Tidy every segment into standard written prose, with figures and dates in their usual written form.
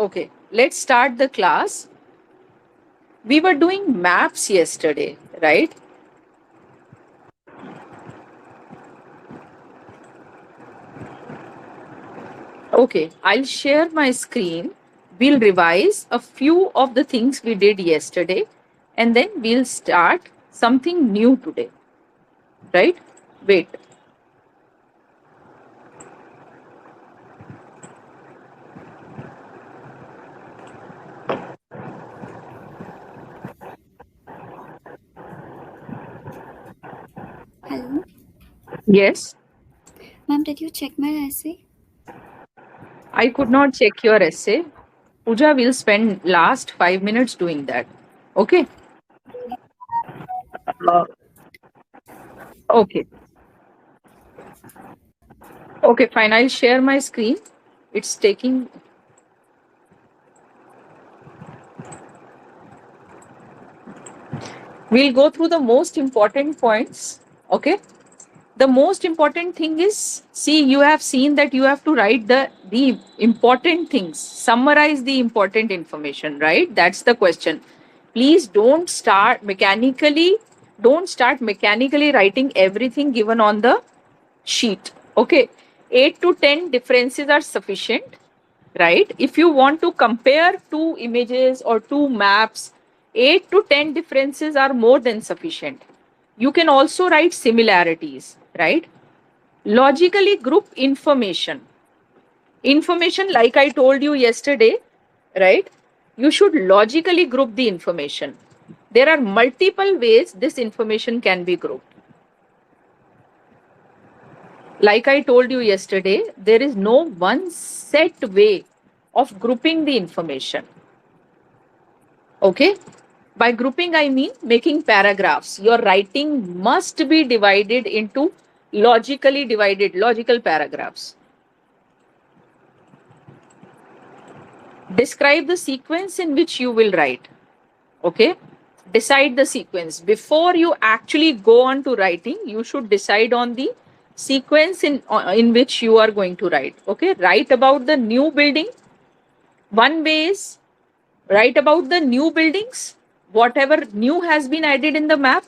Okay, let's start the class. We were doing maps yesterday, right? Okay, I'll share my screen. We'll revise a few of the things we did yesterday and then we'll start something new today, right? Wait. Hello. Yes, Ma'am, did you check my essay? I could not check your essay. Pooja will spend last 5 minutes doing that. Okay? Uh, okay. Okay, fine. I'll share my screen. It's taking. We'll go through the most important points. Okay? The most important thing is, see, you have seen that you have to write the important things, summarize the important information, right? That's the question. Please don't start mechanically writing everything given on the sheet. Okay, 8 to 10 differences are sufficient, right? If you want to compare two images or two maps, 8 to 10 differences are more than sufficient. You can also write similarities, right? Logically group information. Information, like I told you yesterday, right? You should logically group the information. There are multiple ways this information can be grouped. Like I told you yesterday, there is no one set way of grouping the information. Okay? By grouping, I mean making paragraphs. Your writing must be divided into logical paragraphs. Describe the sequence in which you will write. Okay? Decide the sequence. Before you actually go on to writing, you should decide on the sequence in which you are going to write. Okay? Write about the new building. One way is write about the new buildings. Whatever new has been added in the map,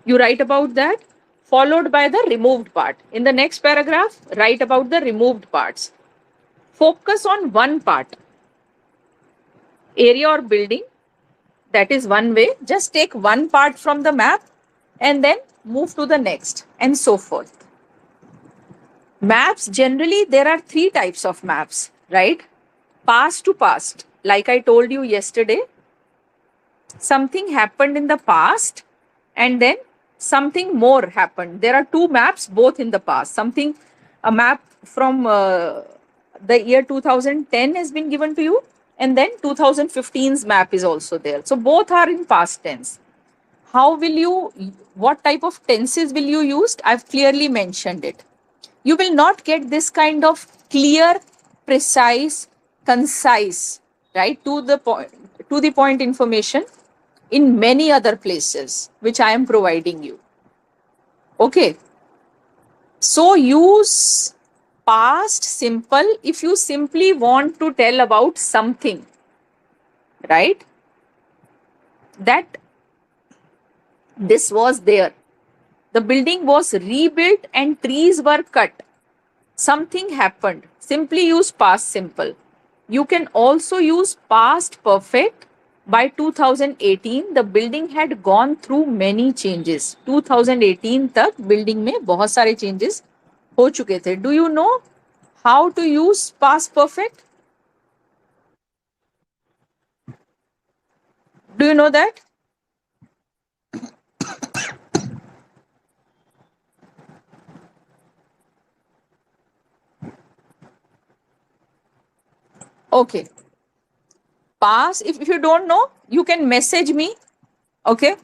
you write about that, followed by the removed part. In the next paragraph, write about the removed parts. Focus on one part, area or building. That is one way. Just take one part from the map and then move to the next, and so forth. Maps, generally, there are three types of maps, right? Past to past. Like I told you yesterday, something happened in the past and then something more happened. There are two maps, both in the past. A map from the year 2010 has been given to you, and then 2015's map is also there. So both are in past tense. What type of tenses will you use? I've clearly mentioned it. You will not get this kind of clear, precise, concise, right, to the point information in many other places which I am providing you. Okay. So use past simple if you simply want to tell about something, right? That this was there. The building was rebuilt and trees were cut. Something happened. Simply use past simple. You can also use past perfect. By 2018, the building had gone through many changes. 2018 तक building में बहुत सारे changes हो चुके थे. Do you know how to use past perfect? Do you know that? Okay. Past, if you don't know, you can message me. Okay.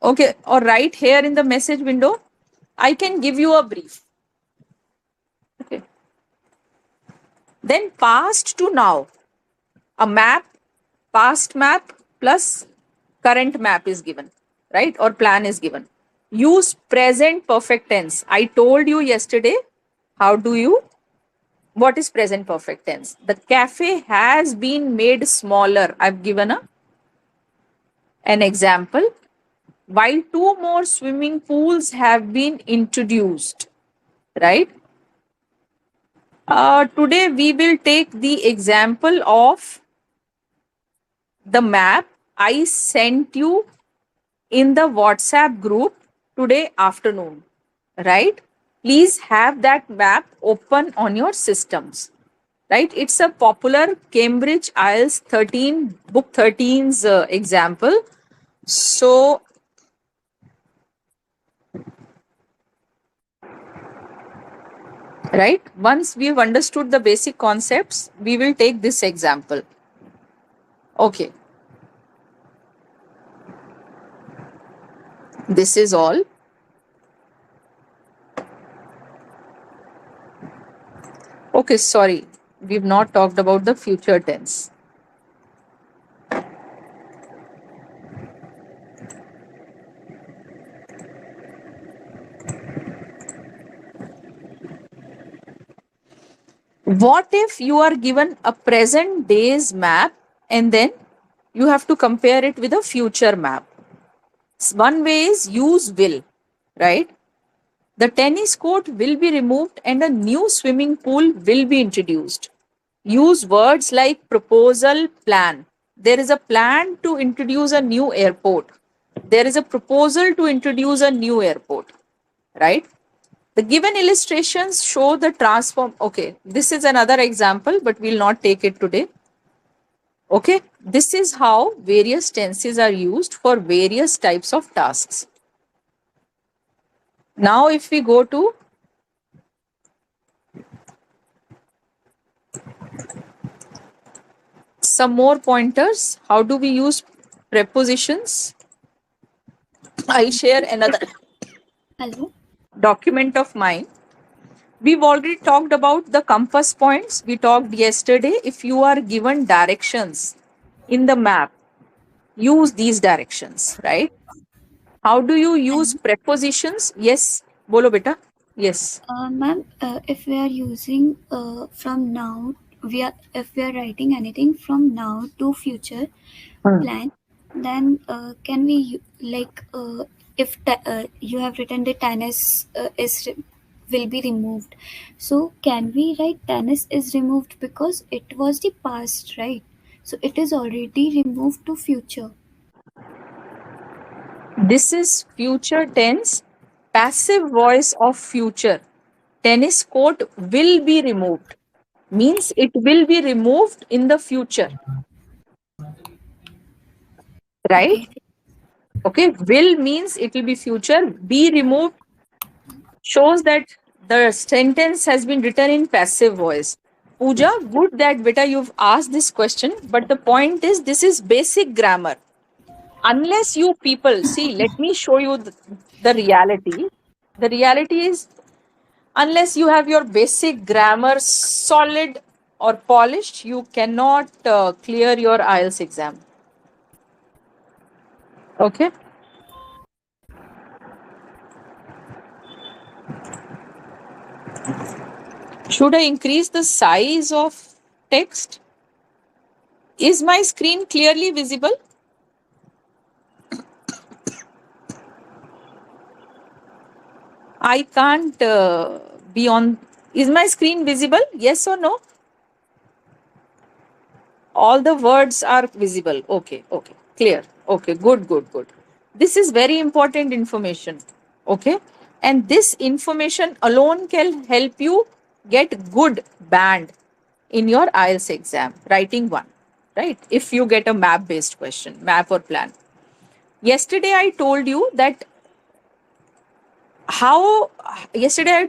Okay. Or write here in the message window. I can give you a brief. Okay. Then past to now. A map, past map plus current map is given, right? Or plan is given. Use present perfect tense. I told you yesterday. How do you What is present perfect tense? The cafe has been made smaller. I've given an example. While two more swimming pools have been introduced, right? Today we will take the example of the map I sent you in the WhatsApp group today afternoon, right? Please have that map open on your systems, right? It's a popular Cambridge IELTS 13, book 13's example. So, right, once we've understood the basic concepts, we will take this example. Okay, this is all. Okay, sorry, we've not talked about the future tense. What if you are given a present day's map and then you have to compare it with a future map? One way is use will, right? The tennis court will be removed and a new swimming pool will be introduced. Use words like proposal, plan. There is a plan to introduce a new airport. There is a proposal to introduce a new airport, right? The given illustrations show the transform. Okay, this is another example, but we'll not take it today. Okay, this is how various tenses are used for various types of tasks. Now, if we go to some more pointers, how do we use prepositions? I'll share another Hello. document of mine. We've already talked about the compass points. We talked yesterday. If you are given directions in the map, use these directions, right? How do you use prepositions? Yes, bolo beta. Yes. Ma'am, if we are using from now, if we are writing anything from now to future plan, then can we like if you have written the tennis will be removed, so can we write tennis is removed because it was the past, right? So it is already removed to future. This is future tense, passive voice of future. Tennis court will be removed. Means it will be removed in the future. Right? Okay. Okay. Will means it will be future. Be removed shows that the sentence has been written in passive voice. Pooja, good that beta you've asked this question, but the point is this is basic grammar. Unless you people see, let me show you the reality. The reality is, unless you have your basic grammar solid or polished, you cannot clear your IELTS exam. Okay. Should I increase the size of text? Is my screen clearly visible? I can't be on. Is my screen visible? Yes or no? All the words are visible. Okay, okay, clear. Okay, good, good, good. This is very important information. Okay, and this information alone can help you get good band in your IELTS exam, writing one, right? If you get a map based question, map or plan. Yesterday, I told you that how, yesterday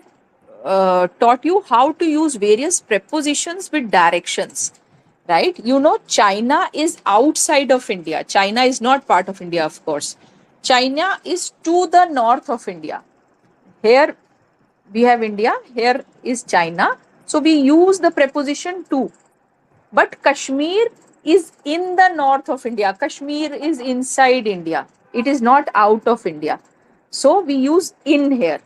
I taught you how to use various prepositions with directions, right? You know, China is outside of India. China is not part of India, of course. China is to the north of India. Here we have India, here is China. So we use the preposition to. But Kashmir is in the north of India. Kashmir is inside India. It is not out of India. So we use in here.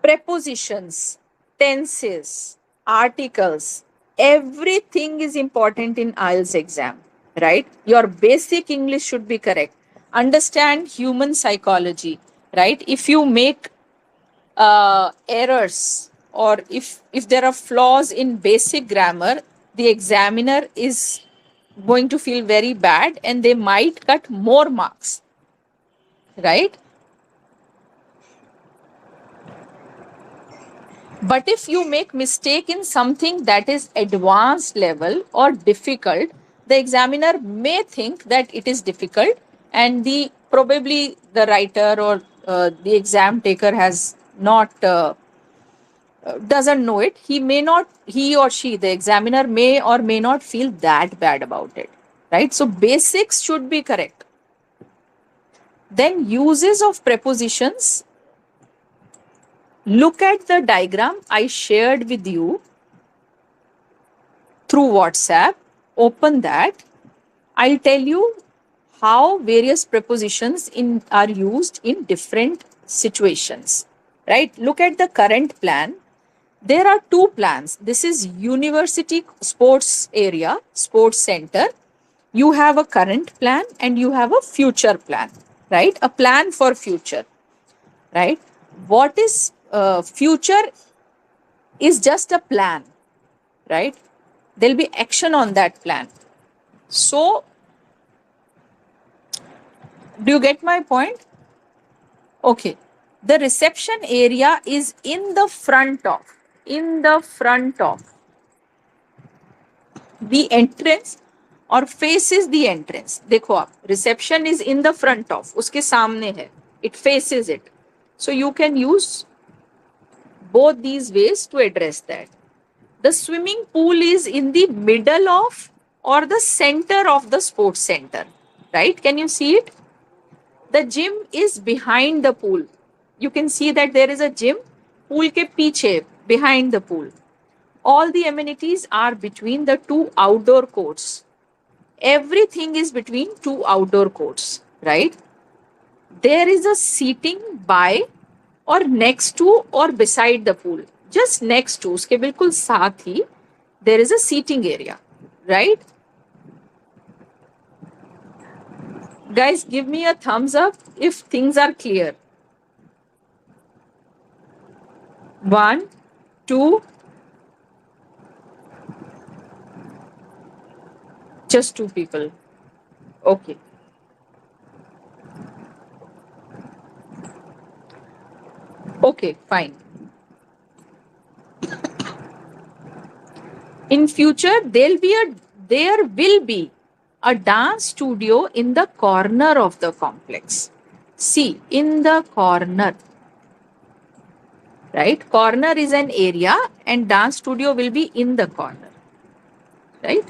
Prepositions. tenses, articles, everything is important in IELTS exam, right? Your basic English should be correct. Understand human psychology, right? If you make errors, or if there are flaws in basic grammar, the examiner is going to feel very bad and they might cut more marks, right? But if you make mistake in something that is advanced level or difficult, the examiner may think that it is difficult, and the probably the writer or the exam taker has not doesn't know it. He may not, he or she, the examiner may or may not feel that bad about it, right? So basics should be correct. Then uses of prepositions. Look at the diagram I shared with you through WhatsApp. Open that. I'll tell you how various prepositions are used in different situations, right? Look at the current plan. There are two plans. This is University Sports Area, Sports Center. You have a current plan and you have a future plan, right? A plan for future, right? What is future is just a plan, right? There'll be action on that plan. So, do you get my point? Okay. The reception area is in the front of the entrance or faces the entrance. देखो आप, reception is in the front of, उसके सामने है, it faces it. So you can use both these ways to address that. The swimming pool is in the middle of or the center of the sports center, right? Can you see it? The gym is behind the pool. You can see that there is a gym, pool के पीछे, behind the pool. All the amenities are between the two outdoor courts. Everything is between two outdoor courts, right? There is a seating by or next to or beside the pool. Just next to, उसके बिल्कुल साथ ही, there is a seating area, right? Guys, give me a thumbs up if things are clear. 1, 2, just 2 people. Okay. Okay, fine. In future, there will be a dance studio in the corner of the complex. See, in the corner, right? Corner is an area and dance studio will be in the corner, right?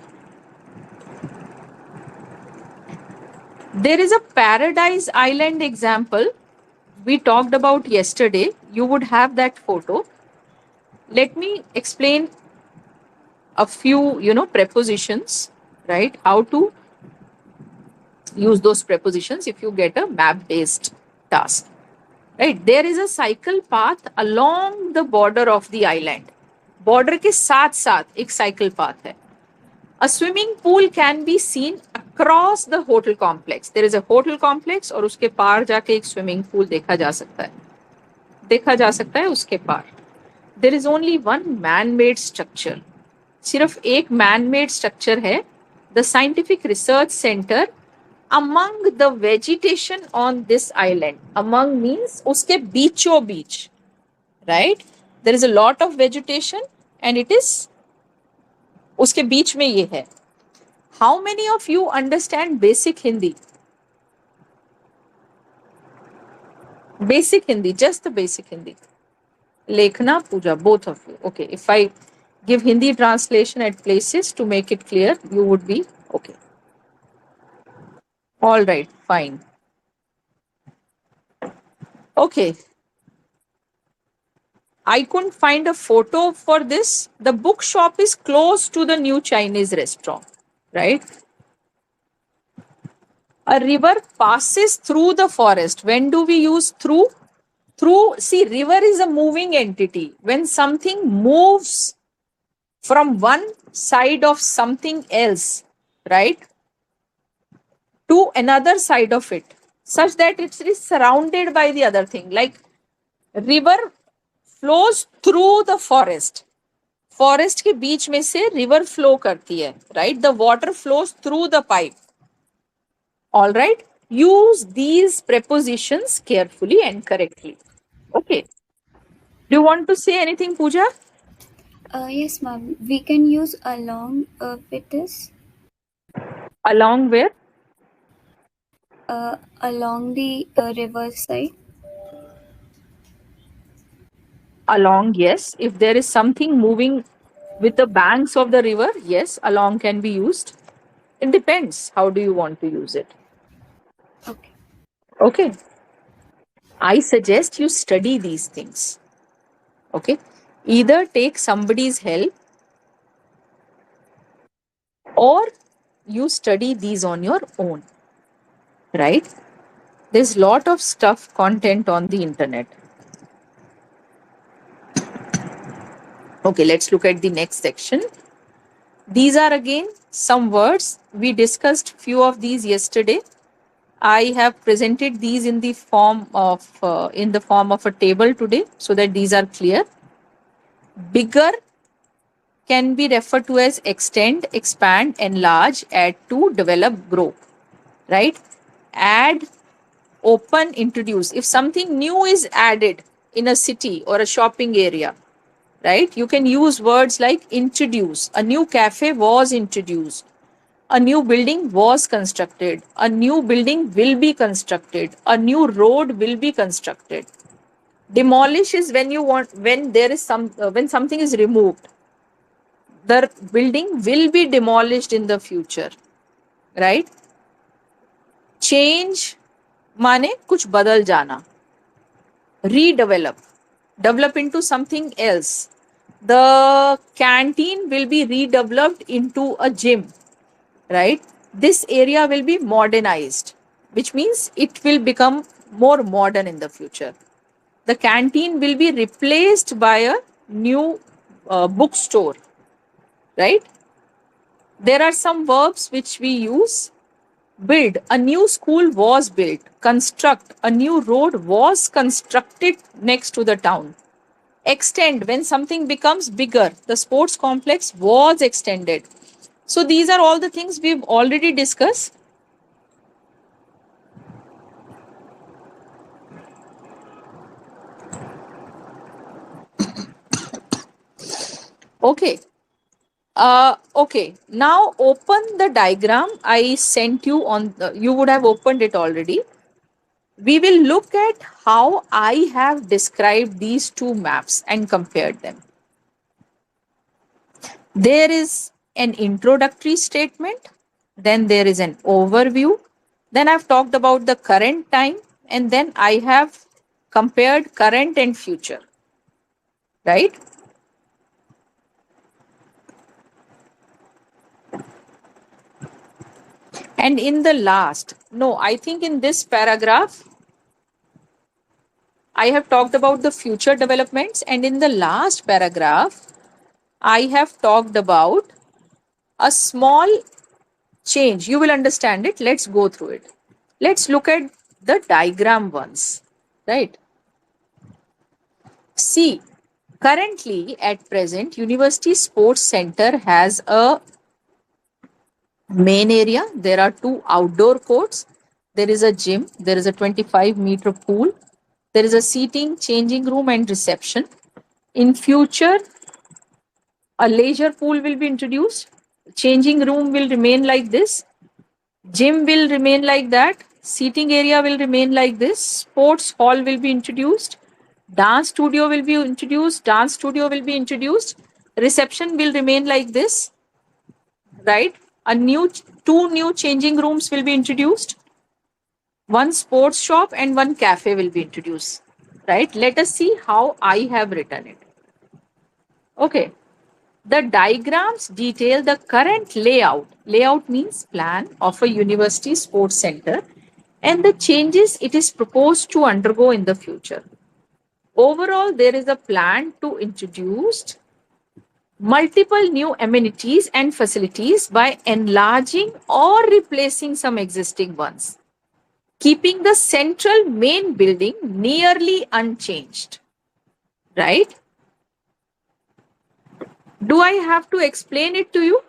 There is a Paradise Island example we talked about yesterday. You would have that photo. Let me explain a few, prepositions, right? How to use those prepositions if you get a map-based task, right? There is a cycle path along the border of the island. Border के साथ साथ एक cycle path है. A swimming pool can be seen across the hotel complex. There is a hotel complex और उसके पार जाके एक swimming pool देखा जा सकता है उसके पार. There is only one man-made structure. सिर्फ एक man-made structure है. The Scientific Research Center among the vegetation on this island. Among means उसके बीचों बीच, right? There is a lot of vegetation and it is उसके बीच में ये है. How many of you understand basic Hindi? Basic Hindi, just the basic Hindi. Lekhna, Pooja, both of you. Okay, if I give Hindi translation at places to make it clear, you would be okay. All right, fine. Okay. I couldn't find a photo for this. The bookshop is close to the new Chinese restaurant, right? A river passes through the forest. When do we use through? through, see, river is a moving entity. When something moves from one side of something else, right, to another side of it, such that it is surrounded by the other thing. Like river flows through the forest. Forest के बीच में से river flow करती है, right? The water flows through the pipe. All right, use these prepositions carefully and correctly. Okay, do you want to say anything, Pooja? Yes, ma'am. We can use along with this. Along where? Along the river side. Along, yes. If there is something moving with the banks of the river, yes, along can be used. It depends how do you want to use it. Okay. Okay, I suggest you study these things. Okay, either take somebody's help or you study these on your own, right? There's lot of stuff, content on the internet. Okay, let's look at the next section. These are again some words. We discussed few of these yesterday. I have presented these in the form of a table today so that these are clear. Bigger can be referred to as extend, expand, enlarge, add to, develop, grow, right? Add, open, introduce. If something new is added in a city or a shopping area, right, you can use words like introduce. A new cafe was introduced. A new building was constructed. A new building will be constructed. A new road will be constructed. Demolish is when there is when something is removed. The building will be demolished in the future, right? Change माने कुछ बदल जाना. Redevelop, develop into something else. The canteen will be redeveloped into a gym, right? This area will be modernized, which means it will become more modern in the future. The canteen will be replaced by a new bookstore, right? There are some verbs which we use. Build, a new school was built. Construct, a new road was constructed next to the town. Extend, when something becomes bigger. The sports complex was extended. So these are all the things we've already discussed. Okay. Okay, now open the diagram I sent you on you would have opened it already. We will look at how I have described these two maps and compared them. There is an introductory statement, then there is an overview, then I've talked about the current time, and then I have compared current and future, right? And in the last, no, I think in this paragraph, I have talked about the future developments, and in the last paragraph, I have talked about a small change. You will understand it. Let's go through it. Let's look at the diagram once, right? See, currently at present, University Sports Center has a main area. There are two outdoor courts. There is a gym. There is a 25-meter pool. There is a seating, changing room and reception. In future, a leisure pool will be introduced. Changing room will remain like this. Gym will remain like that. Seating area will remain like this. Sports hall will be introduced. Dance studio will be introduced. Dance studio will be introduced. Reception will remain like this, right? Two new changing rooms will be introduced. One sports shop and one cafe will be introduced, right? Let us see how I have written it. Okay. The diagrams detail the current layout. Layout means plan of a university sports center and the changes it is proposed to undergo in the future. Overall, there is a plan to introduce multiple new amenities and facilities by enlarging or replacing some existing ones, keeping the central main building nearly unchanged. Right? Do I have to explain it to you?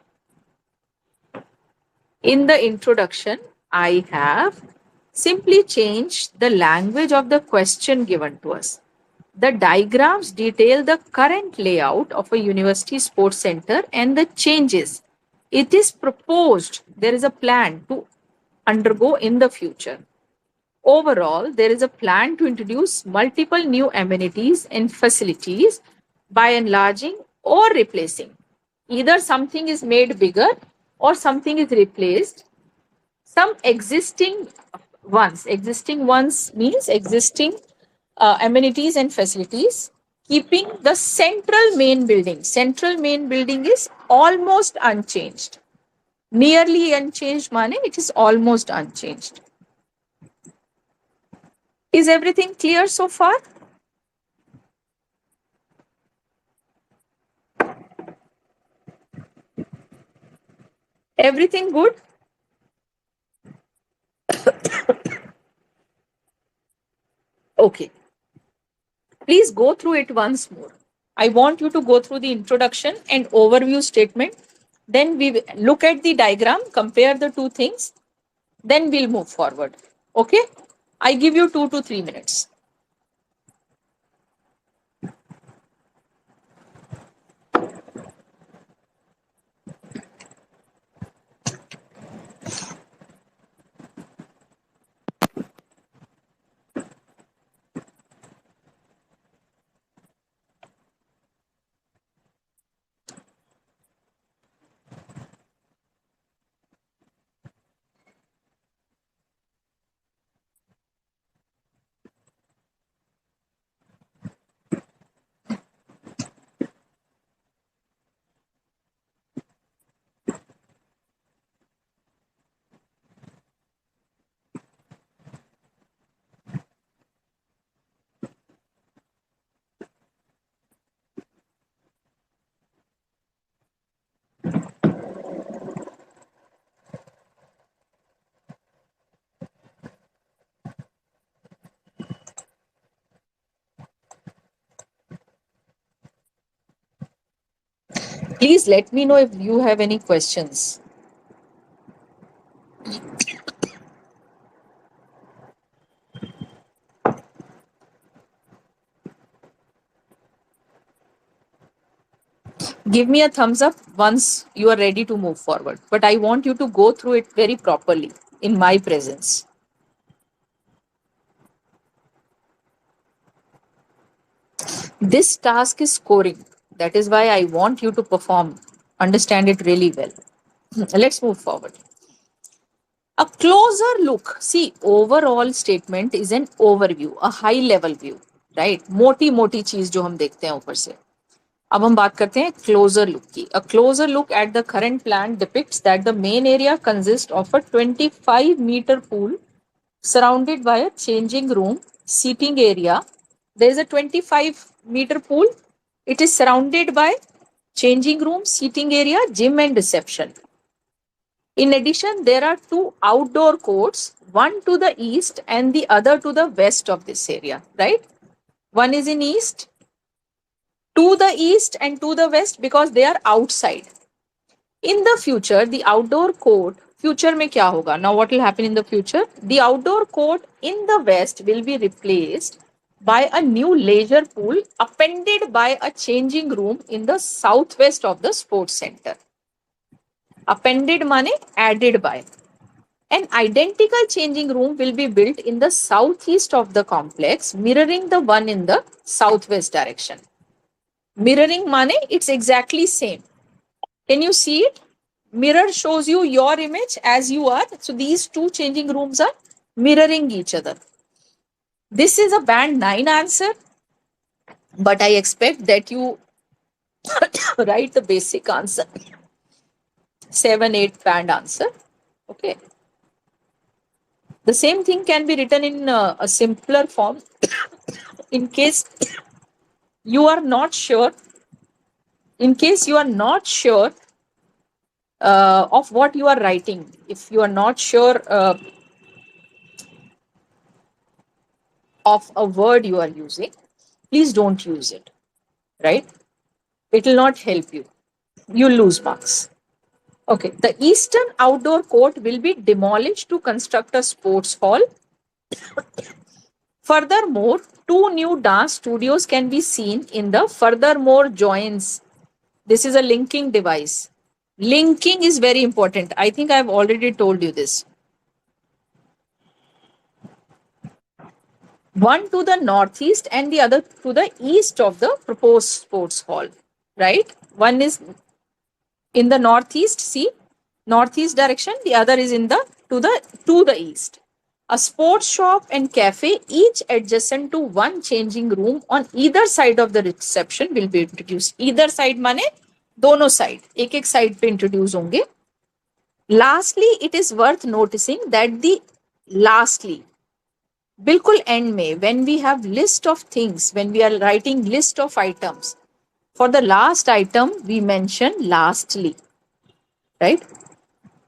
In the introduction, I have simply changed the language of the question given to us. The diagrams detail the current layout of a university sports center and the changes it is proposed, there is a plan to undergo in the future. Overall, there is a plan to introduce multiple new amenities and facilities by enlarging or replacing. Either something is made bigger or something is replaced. Some existing ones means existing amenities and facilities, keeping the central main building. Central main building is almost unchanged. Nearly unchanged, meaning it is almost unchanged. Is everything clear so far? Everything good? Okay. Please go through it once more. I want you to go through the introduction and overview statement. Then we will look at the diagram, compare the two things. Then we'll move forward. Okay? I give you 2 to 3 minutes. Please let me know if you have any questions. Give me a thumbs up once you are ready to move forward. But I want you to go through it very properly in my presence. This task is scoring. That is why I want you to perform, understand it really well. Let's move forward. A closer look. See, overall statement is an overview, a high level view, right? मोटी मोटी चीज जो हम देखते हैं ऊपर से. अब हम बात करते हैं closer look की. A closer look at the current plan depicts that the main area consists of a 25-meter pool surrounded by a changing room, seating area. There is a 25-meter pool. It is surrounded by changing room, seating area, gym and reception. In addition, there are 2 outdoor courts, one to the east and the other to the west of this area, right? One is in east, to the east and to the west because they are outside. In the future, the outdoor court, future mein kya hoga? Now what will happen in the future? The outdoor court in the west will be replaced by a new leisure pool appended by a changing room in the southwest of the sports center. Appended mane added by. An identical changing room will be built in the southeast of the complex, mirroring the one in the southwest direction. Mirroring mane, it's exactly same. Can you see it? Mirror shows you your image as you are. So these 2 changing rooms are mirroring each other. This is a band 9 answer, but I expect that you write the basic answer. 7, 8 band answer. Okay. The same thing can be written in a simpler form. In case you are not sure, in case you are not sure of what you are writing, if you are not sure of a word you are using, please don't use it, right? It will not help you. You'll lose marks. Okay, the eastern outdoor court will be demolished to construct a sports hall. Furthermore, two new dance studios can be seen in the furthermore joins. This is a linking device. Linking is very important. I think I've already told you this. One to the northeast and the other to the east of the proposed sports hall, right? One is in the northeast, see, northeast direction, the other is in the to the east. A sports shop and cafe, each adjacent to one changing room on either side of the reception, will be introduced. Either side माने दोनों side, एक एक side पे introduce होंगे. Lastly, it is worth noticing that the lastly बिल्कुल end में, when we have list of things, when we are writing list of items, for the last item we mention lastly, right?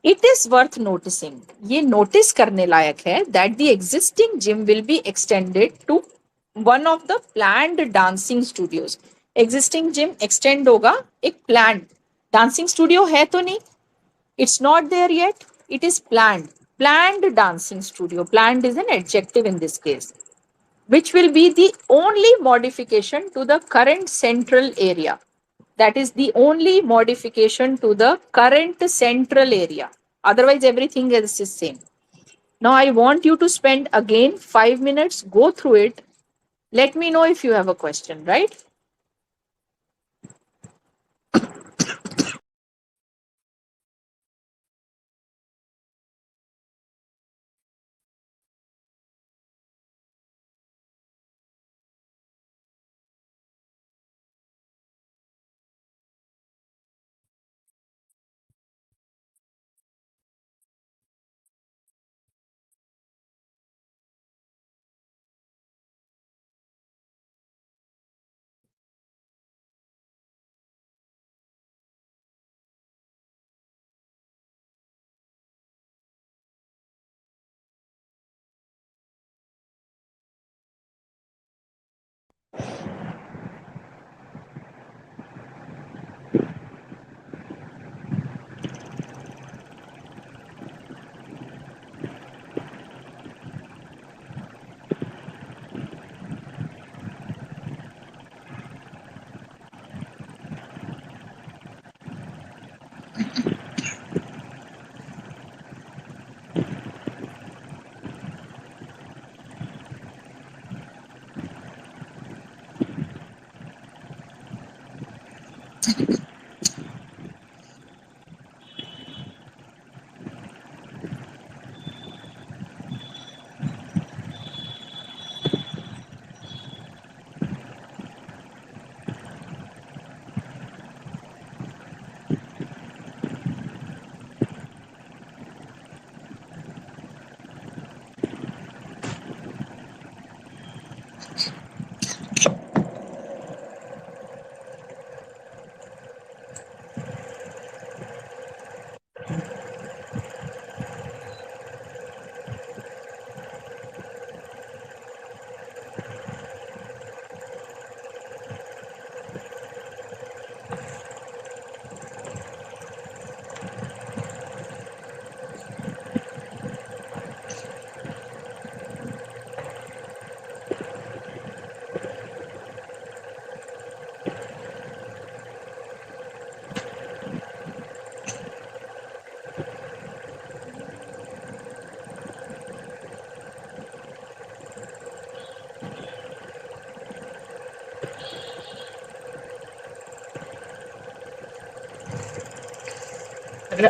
It is worth noticing, ये notice करने लायक है, that the existing gym will be extended to one of the planned dancing studios. Existing gym extend होगा एक planned dancing studio है तो नहीं, it's not there yet, it is planned. Planned dancing studio, planned is an adjective in this case, which will be the only modification to the current central area. That is the only modification to the current central area. Otherwise, everything else is same. Now, I want you to spend again 5 minutes, go through it. Let me know if you have a question, right?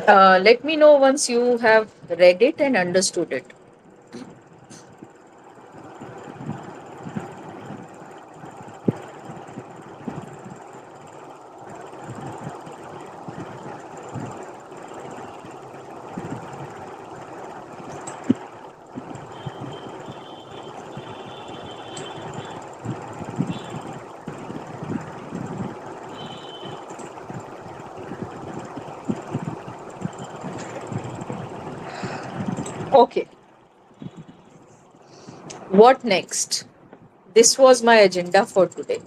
Let me know once you have read it and understood it. Okay, what next? This was my agenda for today.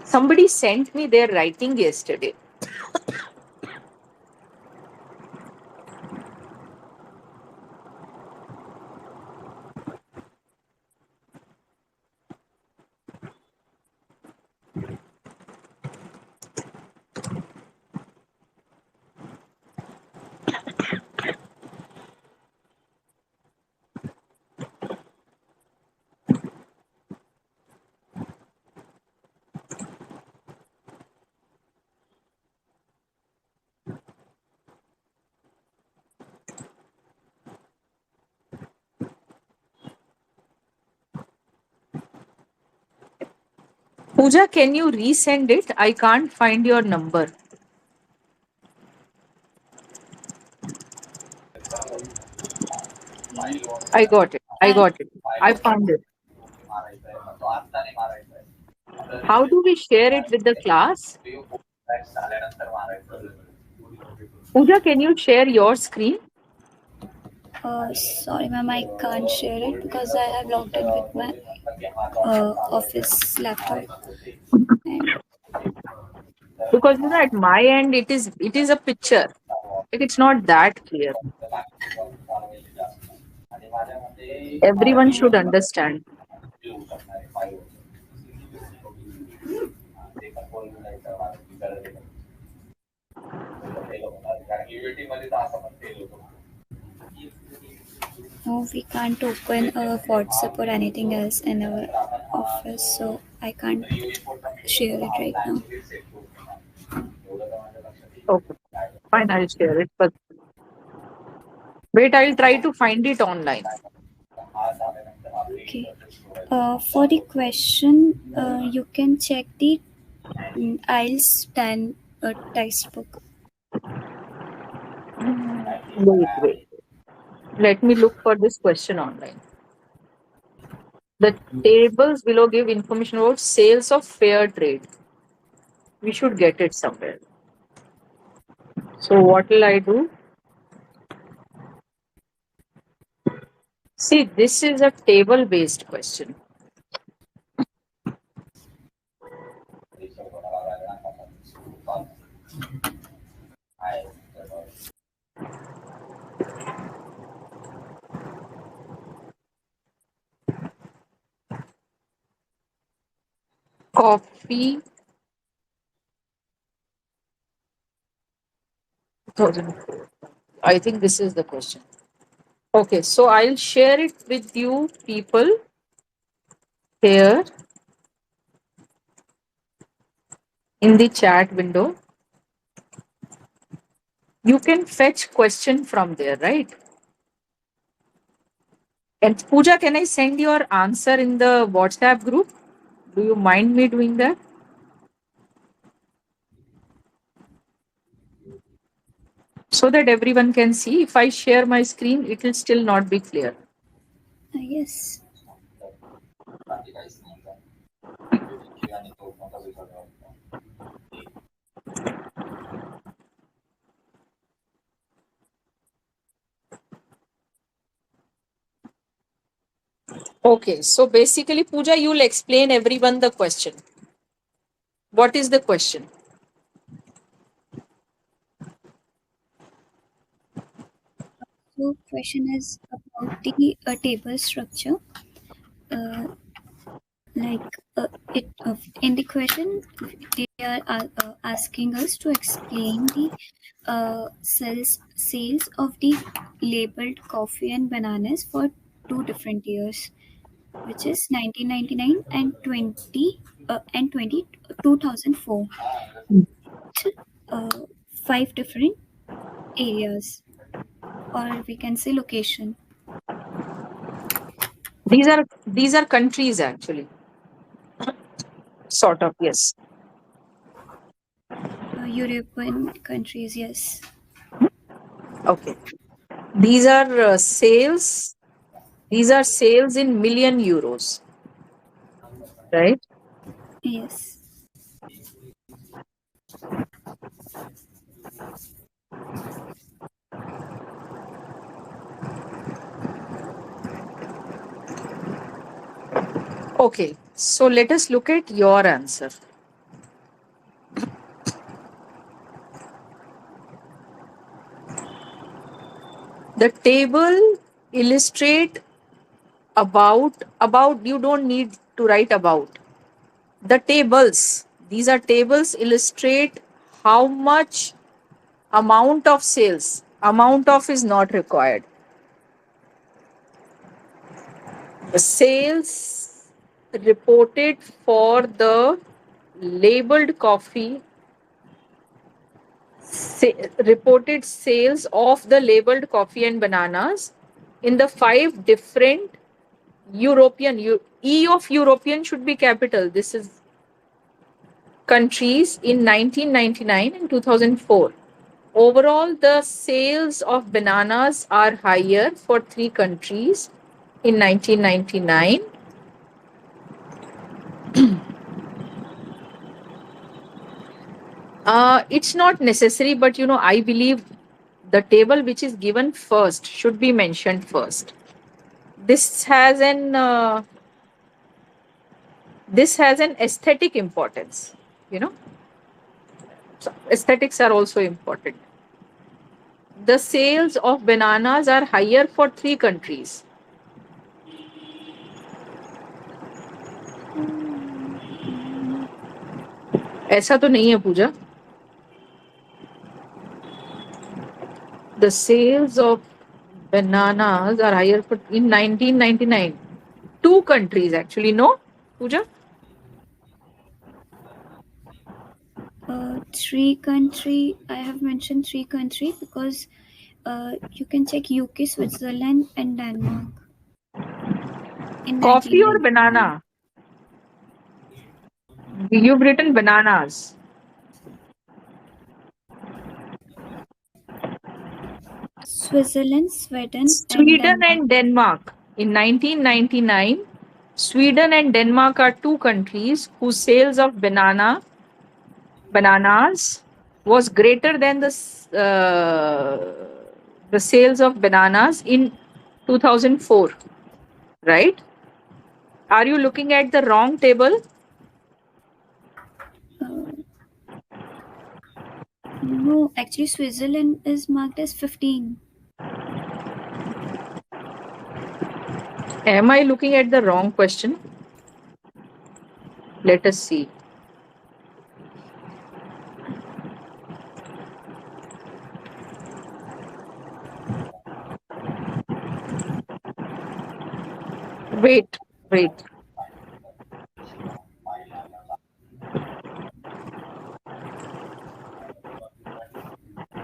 Somebody sent me their writing yesterday. Pooja, can you resend it? I can't find your number. I got it. I I got it. I okay. found it. How do we share it with the class? Pooja, can you share your screen? Sorry, ma'am, I can't share it because I have logged in with my office laptop. And Because at my end it is a picture. Like it's not that clear. Everyone should understand. no, we can't open a WhatsApp or anything else in our office, so I can't share it right now. Okay, fine, I'll share it. But wait, I'll try to find it online. Okay. For the question, you can check the IELTS 10 textbook. Wait. Let me look for this question online. The tables below give information about sales of fair trade. We should get it somewhere. So what will I do? See, this is a table based question. Coffee 2004. I think this is the question. Okay, so I'll share it with you people here in the chat window. You can fetch question from there, right? And Pooja, can I send your answer in the WhatsApp group? Do you mind me doing that? So that everyone can see. If I share my screen, it will still not be clear. Yes. Okay, so basically, Pooja, you'll explain everyone the question. What is the question? So, question is about the table structure. Uh, like it in the question, they are asking us to explain the sales of the labeled coffee and bananas for 2 different years, which is 1999 and 2004. uh, 5 different areas, or we can say location. These are countries actually. Sort of, yes. European countries, yes. Okay. These are sales. These are sales in million euros, right? Yes. Okay, so let us look at your answer. The table illustrate about you don't need to write about. The tables, these are tables illustrate how much amount of sales. Amount of is not required. The sales reported for the labeled coffee, reported sales of the labeled coffee and bananas in the five different E of European should be capital. This is countries in 1999 and 2004. Overall, the sales of bananas are higher for three countries in 1999. It's not necessary, but I believe the table which is given first should be mentioned first. This has an aesthetic importance. So aesthetics are also important. The sales of bananas are higher for three countries. ऐसा तो नहीं है पूजा. The sales of bananas are higher for in 1999. Two countries actually, no, Pooja? Three country. I have mentioned three country because you can check UK, Switzerland, and Denmark. In Coffee or 1999. banana? You've written bananas. Switzerland, Sweden, Sweden and and Denmark. In 1999, Sweden and Denmark are two countries whose sales of bananas was greater than the sales of bananas in 2004, right? Are you looking at the wrong table? No, actually Switzerland is marked as 15. Am I looking at the wrong question? Let us see. Wait.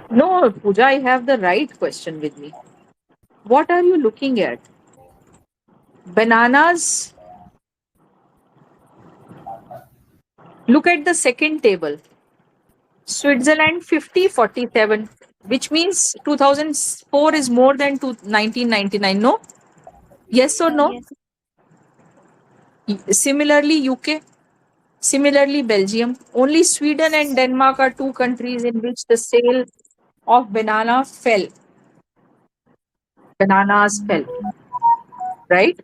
No, Pooja, I have the right question with me. What are you looking at? Bananas. Look at the second table. Switzerland 5047, which means 2004 is more than 1999. No? Yes or no? Yes. Similarly, UK. Similarly, Belgium. Only Sweden and Denmark are two countries in which the sale of bananas fell. Right?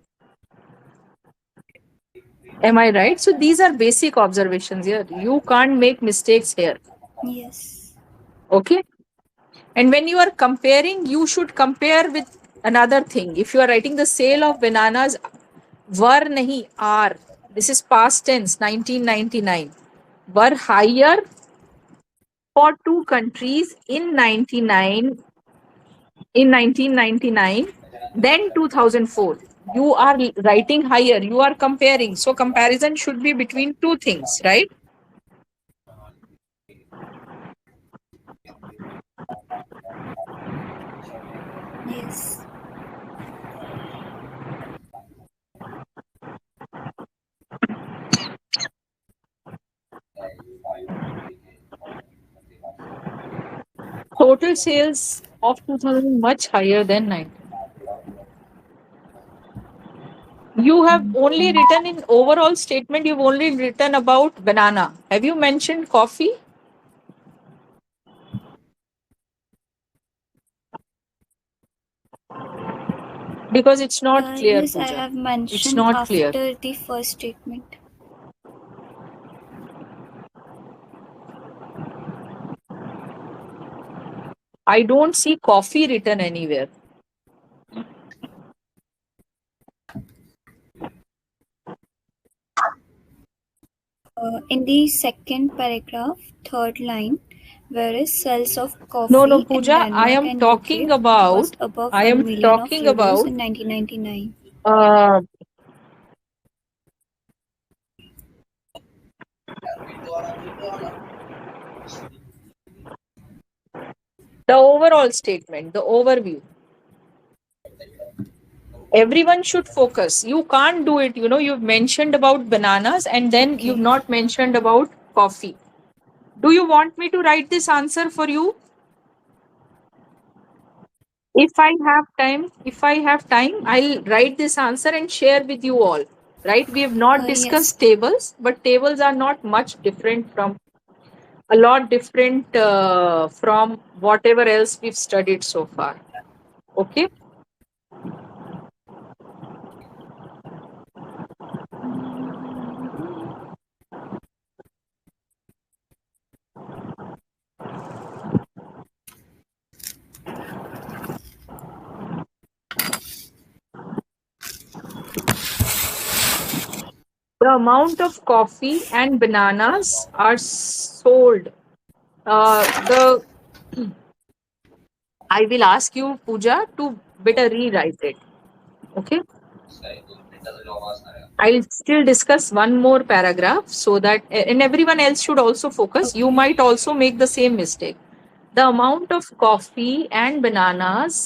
Am I right? So these are basic observations here. You can't make mistakes here. Yes. Okay? And when you are comparing, you should compare with another thing. If you are writing the sale of bananas, were nahi are. This is past tense, 1999. Were higher for two countries in 1999 then 2004. You are writing higher, you are comparing, so comparison should be between two things, right? Yes. Total sales of 2000 much higher than 19. You have only written in overall statement, you've only written about banana. Have you mentioned coffee? Because it's not clear, Yes, I Pooja. have It's mentioned not clear. after the first statement. I don't see coffee written anywhere. In the second paragraph, third line, whereas sales of No, no, coffee in Pooja, Denmark and UK was above I 1 am million of talking euros about, in 1999. uh, the overall statement, the overview. Everyone should focus. You can't do it. You've mentioned about bananas and then you've Okay. not mentioned about coffee. Do you want me to write this answer for you? If I have time, I'll write this answer and share with you all. Right? We have not Yes. discussed tables, but tables are not much different from a lot different from whatever else we've studied so far. Okay. The amount of coffee and bananas are sold. The I will ask you, Pooja, to better rewrite it. Okay. I'll still discuss one more paragraph so that, and everyone else should also focus. You Okay. might also make the same mistake. The amount of coffee and bananas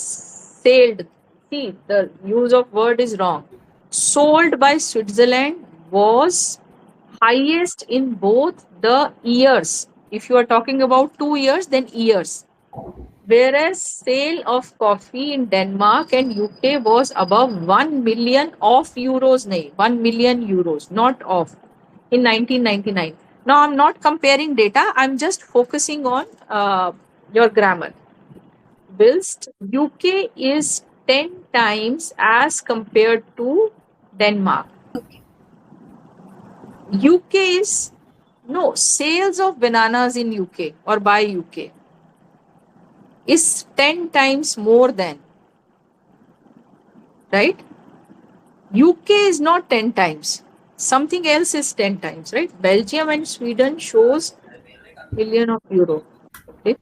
sold, see, the use of word is wrong. Sold by Switzerland was highest in both the years. If you are talking about 2 years, then years. Whereas sale of coffee in Denmark and UK was above 1 million of euros, nahi, 1 million euros, not of, in 1999. Now, I'm not comparing data, I'm just focusing on your grammar. Whilst UK is 10 times as compared to Denmark. Okay. UK is, no, sales of bananas in UK or by UK is 10 times more than, right? UK is not 10 times. Something else is 10 times, right? Belgium and Sweden shows million of euro. Okay.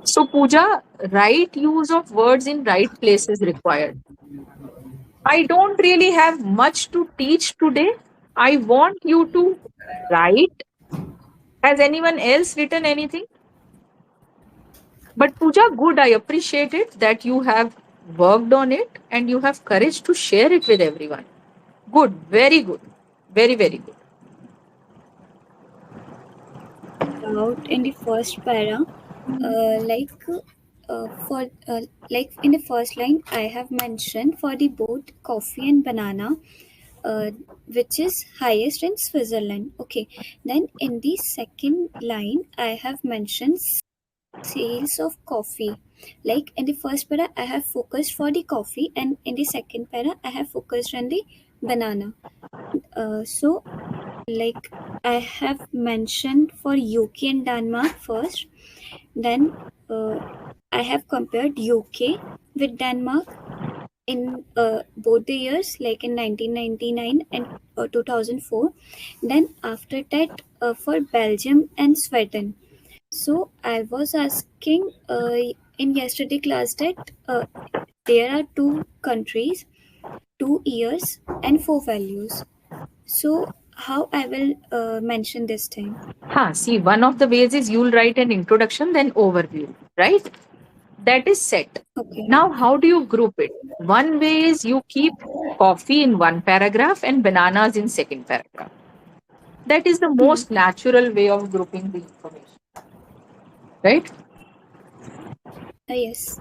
So Pooja, right use of words in right place is required. I don't really have much to teach today. I want you to write. Has anyone else written anything? But Pooja, good. I appreciate it that you have worked on it and you have courage to share it with everyone. Good. Very good. Very, very good. Out in the first para, like for like in the first line, I have mentioned for the both coffee and banana, uh, which is highest in Switzerland. Okay. Then in the second line, I have mentioned sales of coffee. Like in the first para, I have focused for the coffee, and in the second para, I have focused on the banana. So like I have mentioned for UK and Denmark first, then I have compared UK with Denmark in both the years, like in 1999 and 2004. Then after that, for Belgium and Sweden. So I was asking in yesterday class that there are two countries, 2 years, and four values. So how I will mention this time? See, one of the ways is you'll write an introduction, then overview, right? That is set. Okay. Now, how do you group it? One way is you keep coffee in one paragraph and bananas in second paragraph. That is the Hmm. most natural way of grouping the information, right? Yes.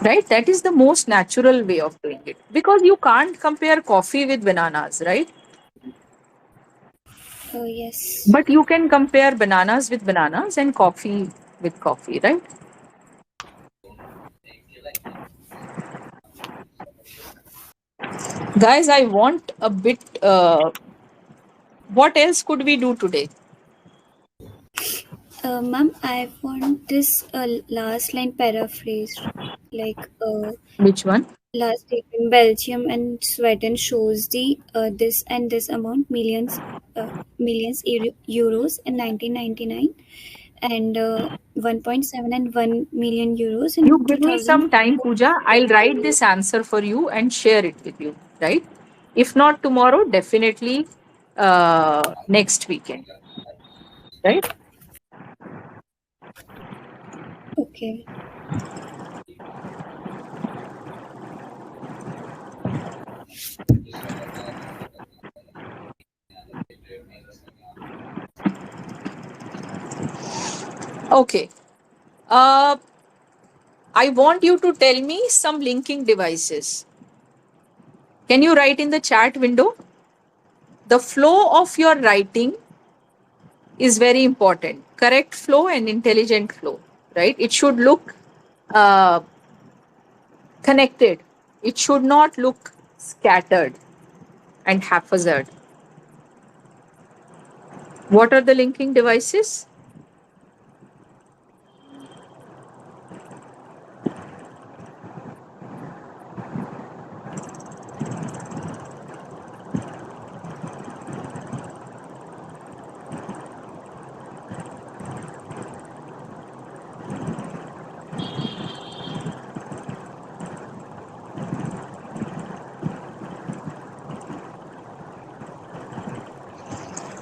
right? That is the most natural way of doing it, because you can't compare coffee with bananas, right? Yes. But you can compare bananas with bananas and coffee with coffee, right? Guys, I want a bit. What else could we do today? Ma'am, I want this last line paraphrased. Like Which one? last statement, Belgium and Sweden shows the this and this amount millions euros in 1999 and 1.7 and 1 million euros in You give me some time, 2004. Pooja. I'll write this answer for you and share it with you, right? If not tomorrow, definitely next weekend, right? Okay. Okay. Uh, I want you to tell me some linking devices. Can you write in the chat window? The flow of your writing is very important. Correct flow and intelligent flow, right? It should look uh, connected. It should not look scattered and haphazard. What are the linking devices?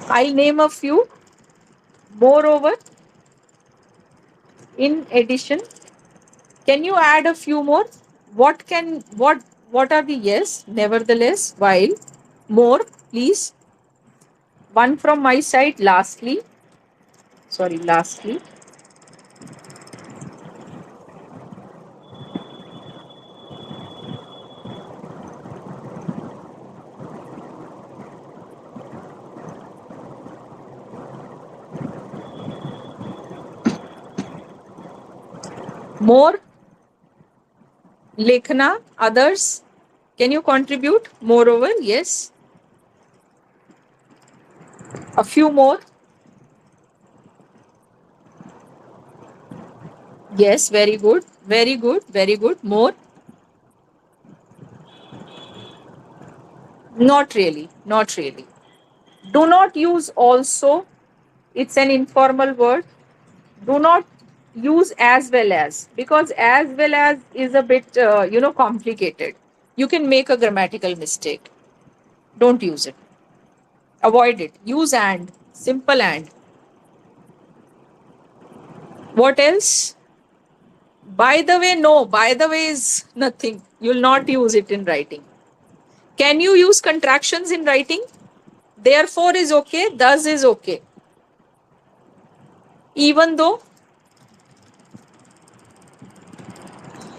I'll name a few. Moreover, in addition, can you add a few more? What are the yes? Nevertheless, while, more, please. One from my side. Lastly. More, Lekhana, others. Can you contribute? Moreover, yes. A few more. Yes, very good. Very good. Very good. More. Not really. Not really. Do not use also. It's an informal word. Do not use as well as, because as well as is a bit complicated. You can make a grammatical mistake. Don't use it. Avoid it. Use and. Simple and. What else? By the way, no. By the way is nothing. You'll not use it in writing. Can you use contractions in writing? Therefore is okay. Thus is okay. Even though,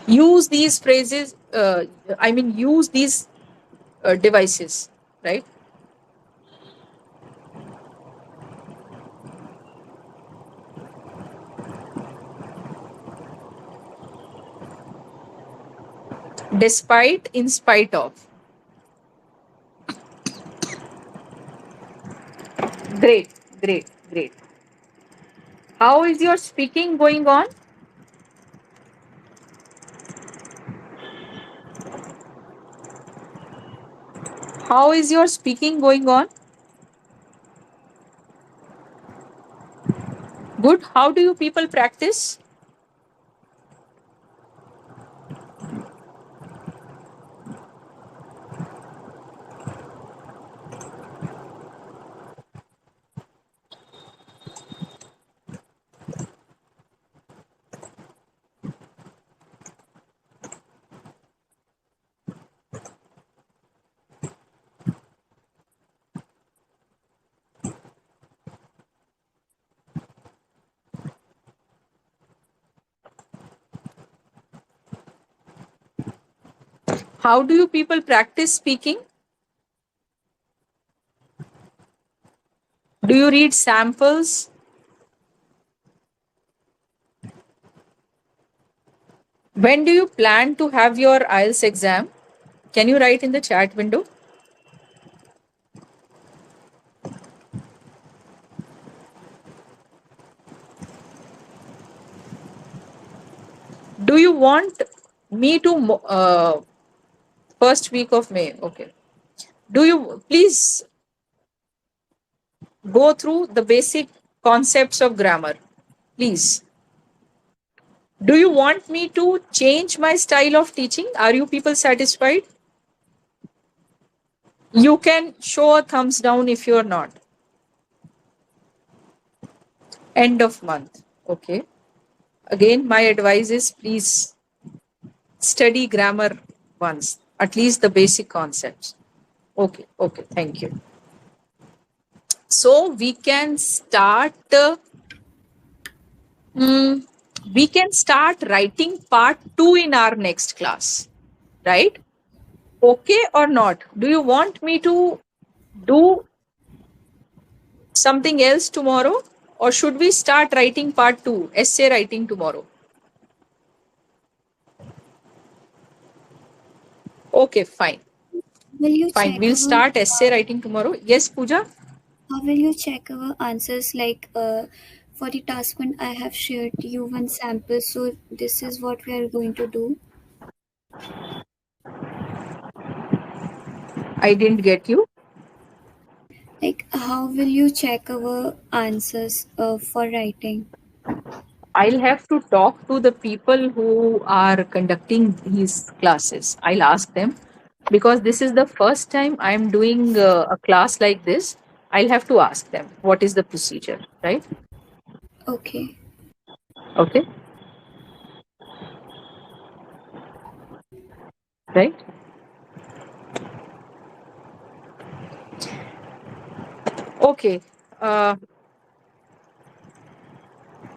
use these phrases, use these devices, right? Despite, in spite of. Great, great, great. How is your speaking going on? How is your speaking going on? Good. How do you people practice? How do you people practice speaking? Do you read samples? When do you plan to have your IELTS exam? Can you write in the chat window? Do you want me to first week of May? Okay. Do you please go through the basic concepts of grammar, please? Do you want me to change my style of teaching? Are you people satisfied? You can show a thumbs down if you're not. End of month. Okay. Again, my advice is please study grammar once, at least the basic concepts. Okay. Okay. Thank you. So we can start. We can start writing part 2 in our next class, right? Okay or not? Do you want me to do something else tomorrow, or should we start writing part 2, essay writing tomorrow? Okay, fine. Will you Fine. check We'll our start essay writing tomorrow. Yes, Pooja? How will you check our answers? Like for the task one, I have shared you one sample. So this is what we are going to do. I didn't get you. Like how will you check our answers for writing? I'll have to talk to the people who are conducting these classes. I'll ask them because this is the first time I'm doing a class like this. I'll have to ask them what is the procedure, right? Okay. Okay, right? Okay. Uh,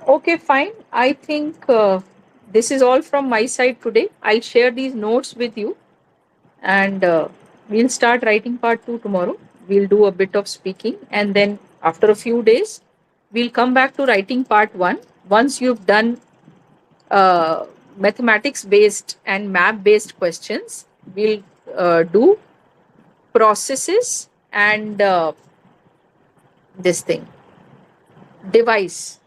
okay, fine. I think this is all from my side today. I'll share these notes with you and we'll start writing part 2 tomorrow. We'll do a bit of speaking and then after a few days, we'll come back to writing part 1. Once you've done mathematics based and map based questions, we'll do processes and this thing device,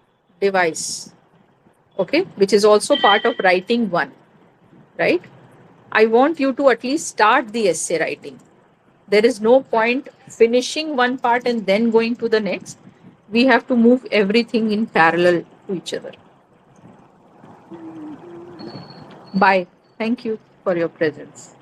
okay, which is also part of writing 1, right? I want you to at least start the essay writing. There is no point finishing one part and then going to the next. We have to move everything in parallel to each other. Bye. Thank you for your presence.